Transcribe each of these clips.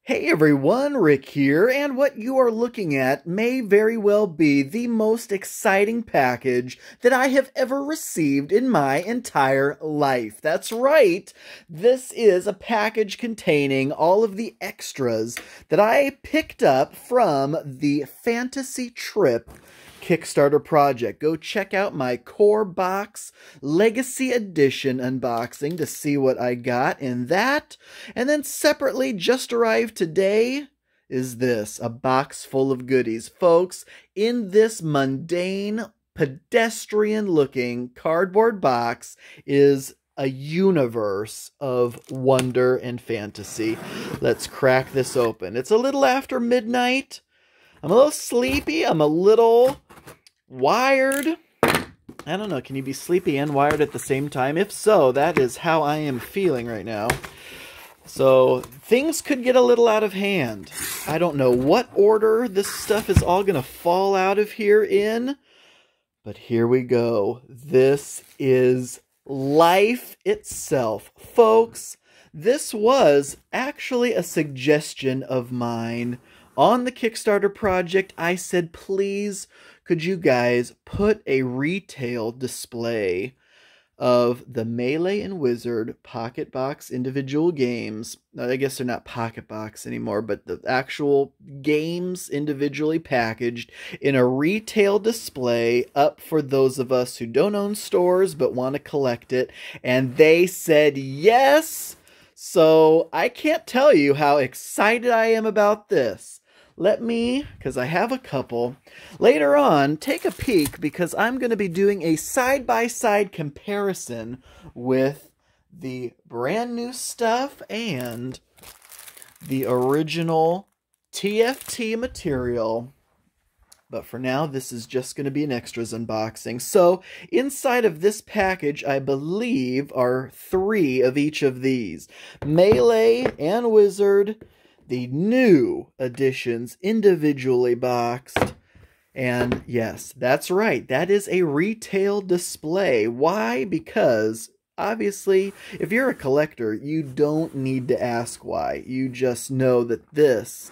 Hey everyone, Rick here, and what you are looking at may very well be the most exciting package that I have ever received in my entire life. That's right, this is a package containing all of the extras that I picked up from the Fantasy Trip Kickstarter project. Go check out my core box legacy edition unboxing to see what I got in that. And then separately, just arrived today, is this, a box full of goodies. Folks, in this mundane, pedestrian-looking cardboard box is a universe of wonder and fantasy. Let's crack this open. It's a little after midnight. I'm a little sleepy. I'm a little wired. I don't know, can you be sleepy and wired at the same time? If so, that is how I am feeling right now. So, things could get a little out of hand. I don't know what order this stuff is all going to fall out of here in, but here we go. This is life itself. Folks, this was actually a suggestion of mine. On the Kickstarter project, I said, please, could you guys put a retail display of the Melee and Wizard Pocket Box individual games. I guess they're not Pocket Box anymore, but the actual games individually packaged in a retail display up for those of us who don't own stores but want to collect it. And they said yes! So I can't tell you how excited I am about this. Let me, because I have a couple, later on, take a peek because I'm going to be doing a side-by-side comparison with the brand new stuff and the original TFT material. But for now, this is just going to be an extras unboxing. So, inside of this package, I believe, are 3 of each of these. Melee and Wizard, the new editions, individually boxed. And yes, that's right, that is a retail display. Why? Because, obviously, if you're a collector, you don't need to ask why. You just know that this,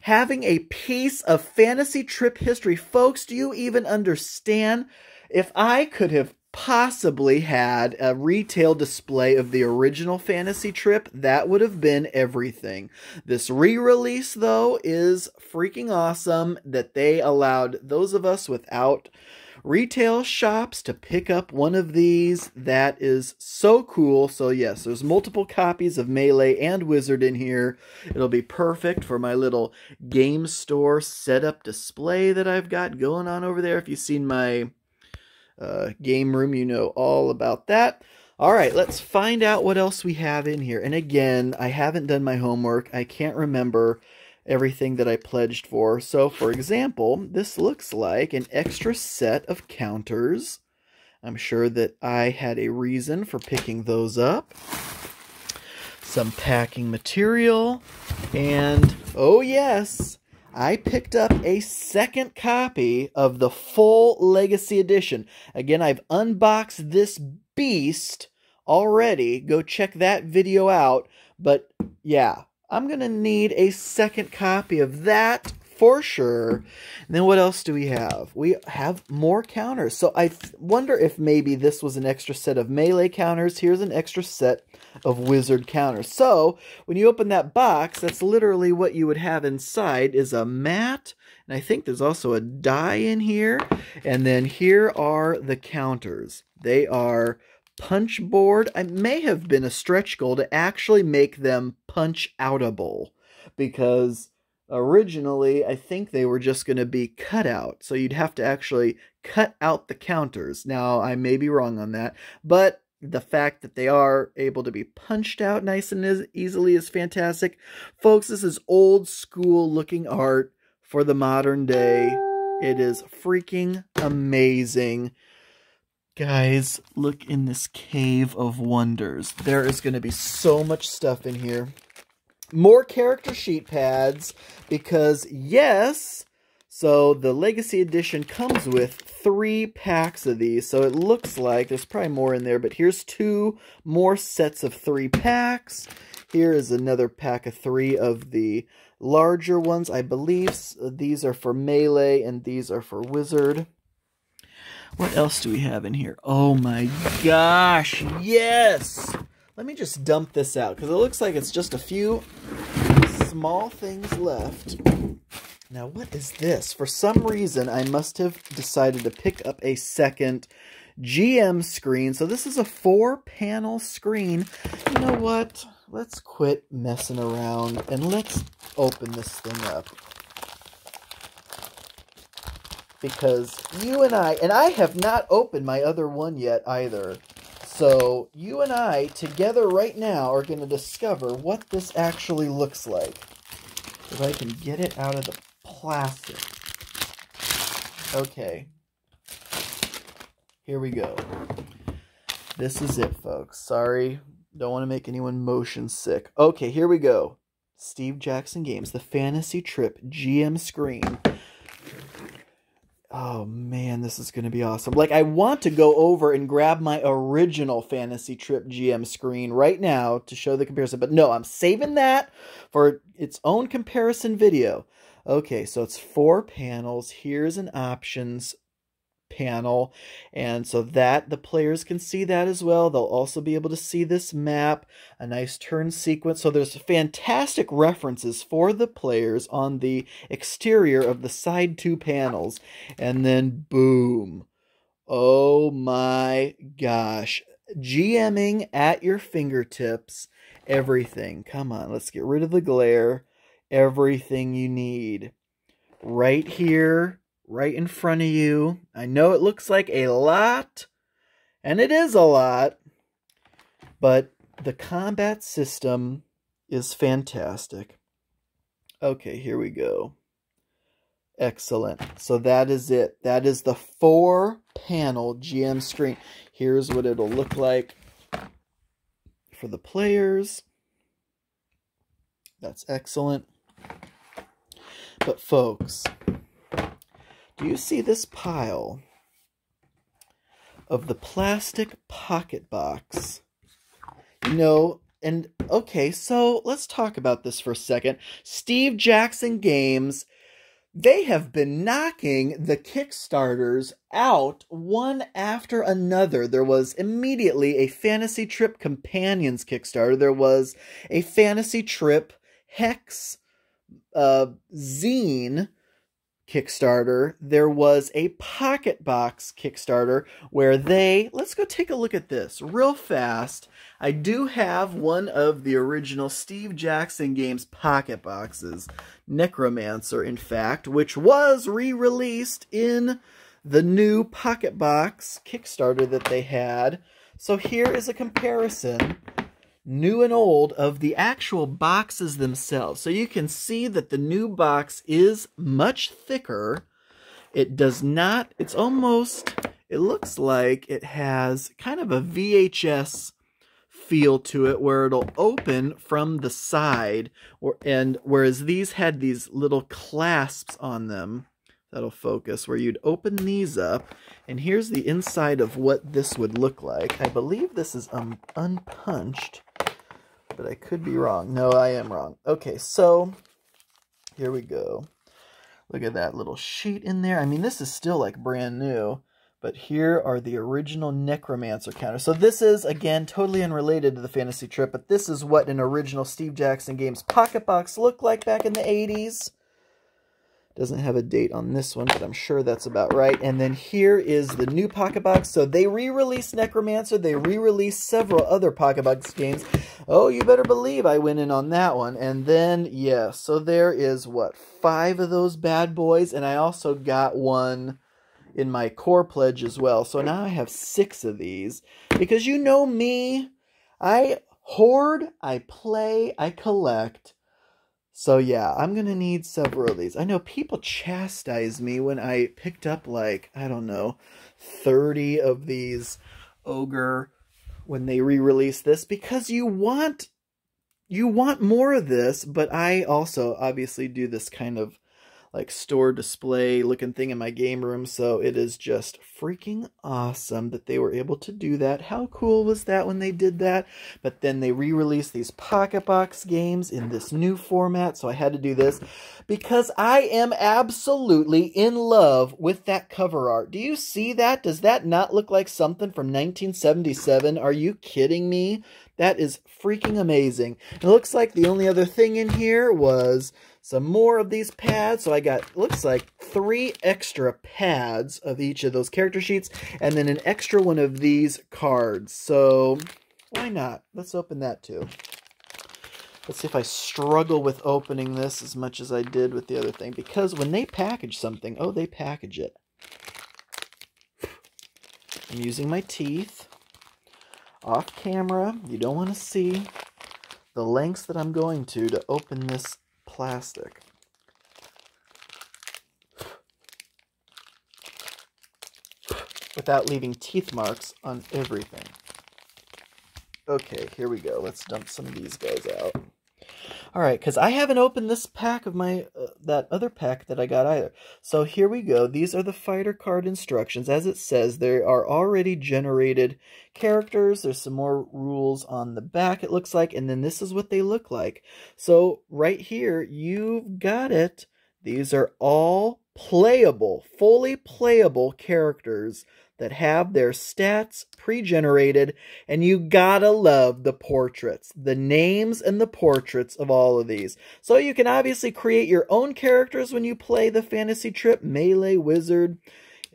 having a piece of Fantasy Trip history, folks, do you even understand? If I could have possibly had a retail display of the original Fantasy Trip, that would have been everything. This re-release, though, is freaking awesome that they allowed those of us without retail shops to pick up one of these. That is so cool. So yes, there's multiple copies of Melee and Wizard in here. It'll be perfect for my little game store setup display that I've got going on over there. If you've seen my game room, you know all about that. All right, let's find out what else we have in here. And again, I haven't done my homework. I can't remember everything that I pledged for. So, for example, this looks like an extra set of counters. I'm sure that I had a reason for picking those up. Some packing material. And, oh yes, I picked up a second copy of the full Legacy Edition. Again, I've unboxed this beast already. Go check that video out. But yeah, I'm going to need a second copy of that for sure. And then what else do we have? We have more counters. So I wonder if maybe this was an extra set of Melee counters. Here's an extra set of Wizard counters. So when you open that box, that's literally what you would have inside is a mat. And I think there's also a die in here. And then here are the counters. They are punch board. It may have been a stretch goal to actually make them punch outable, because originally I think they were just going to be cut out, so you'd have to actually cut out the counters. Now I may be wrong on that, but the fact that they are able to be punched out nice and as easily is fantastic. Folks, this is old school looking art for the modern day. It is freaking amazing. Guys, look in this cave of wonders. There is going to be so much stuff in here. More character sheet pads, because yes, so the Legacy Edition comes with 3 packs of these. So it looks like there's probably more in there, but here's 2 more sets of 3 packs. Here is another pack of 3 of the larger ones. I believe these are for melee and these are for wizard. What else do we have in here? Oh my gosh, yes! Let me just dump this out because it looks like it's just a few small things left. Now, what is this? For some reason, I must have decided to pick up a second GM screen. So this is a 4-panel screen. You know what? Let's quit messing around and let's open this thing up. Because you and I have not opened my other one yet either. So you and I together right now are going to discover what this actually looks like. If I can get it out of the plastic. Okay. Here we go. This is it, folks. Sorry. Don't want to make anyone motion sick. Okay, here we go. Steve Jackson Games, the Fantasy Trip GM screen. Oh, man, this is going to be awesome. Like, I want to go over and grab my original Fantasy Trip GM screen right now to show the comparison. But no, I'm saving that for its own comparison video. Okay, so it's 4 panels. Here's an options panel. And so that the players can see that as well. They'll also be able to see this map, a nice turn sequence. So there's fantastic references for the players on the exterior of the side 2 panels. And then boom. Oh my gosh. GMing at your fingertips. Everything. Come on, let's get rid of the glare. Everything you need. Right here. Right in front of you. I know it looks like a lot, and it is a lot, but the combat system is fantastic. Okay, here we go. Excellent. So that is it. That is the 4-panel GM screen. Here's what it'll look like for the players. That's excellent. But folks, do you see this pile of the plastic pocket box? You know, and okay, so let's talk about this for a second. Steve Jackson Games, they have been knocking the Kickstarters out one after another. There was immediately a Fantasy Trip Companions Kickstarter. There was a Fantasy Trip Hex Zine Kickstarter. There was a Pocket Box Kickstarter where let's go take a look at this real fast. I do have one of the original Steve Jackson Games Pocket Boxes, Necromancer, in fact, which was re-released in the new Pocket Box Kickstarter that they had. So here is a comparison, new and old, of the actual boxes themselves. So you can see that the new box is much thicker. It does not, it looks like it has kind of a VHS feel to it where it'll open from the side, and whereas these had these little clasps on them, that'll focus, where you'd open these up, and here's the inside of what this would look like. I believe this is unpunched, but I could be wrong. No, I am wrong. Okay, so here we go. Look at that little sheet in there. I mean, this is still like brand new, but here are the original Necromancer Counter. So this is, again, totally unrelated to the Fantasy Trip, but this is what an original Steve Jackson Games Pocket Box looked like back in the 80s. Doesn't have a date on this one, but I'm sure that's about right. And then here is the new Pocket Box. So they re-released Necromancer. They re-released several other Pocket Box games. Oh, you better believe I went in on that one. And then, yeah, so there is, what, 5 of those bad boys. And I also got one in my core pledge as well. So now I have 6 of these. Because you know me, I hoard, I play, I collect. So yeah, I'm going to need several of these. I know people chastise me when I picked up like, I don't know, 30 of these Ogre when they re-release this, because you want more of this, but I also obviously do this kind of like store display looking thing in my game room. So it is just freaking awesome that they were able to do that. How cool was that when they did that? But then they re-released these Pocket Box games in this new format, so I had to do this because I am absolutely in love with that cover art. Do you see that? Does that not look like something from 1977? Are you kidding me? That is freaking amazing. It looks like the only other thing in here was some more of these pads. So I got, looks like 3 extra pads of each of those character sheets, and then an extra one of these cards. So why not? Let's open that too. Let's see if I struggle with opening this as much as I did with the other thing. Because when they package something, oh, they package it. I'm using my teeth. Off camera, you don't want to see the lengths that I'm going to open this plastic. Without leaving teeth marks on everything. Okay, here we go. Let's dump some of these guys out. Alright, because I haven't opened this pack of my, that other pack that I got either. So here we go. These are the fighter card instructions. As it says, there are already generated characters. There's some more rules on the back, it looks like. And then this is what they look like. So right here, you've got it. These are all playable, fully playable characters that have their stats pre-generated, and you gotta love the portraits, the names and the portraits of all of these. So you can obviously create your own characters when you play the Fantasy Trip, Melee, Wizard,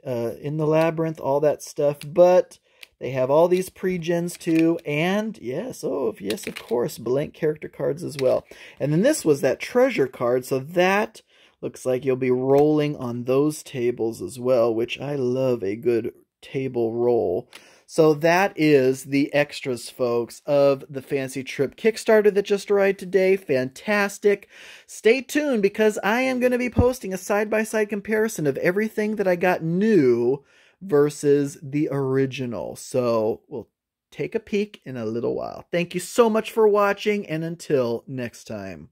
in the Labyrinth, all that stuff, but they have all these pre-gens too, and yes, oh yes, of course, blank character cards as well. And then this was that treasure card, so that looks like you'll be rolling on those tables as well, which I love a good table roll. So that is the extras, folks, of the Fantasy Trip Kickstarter that just arrived today. Fantastic. Stay tuned because I am going to be posting a side-by-side comparison of everything that I got new versus the original. So we'll take a peek in a little while. Thank you so much for watching, and until next time.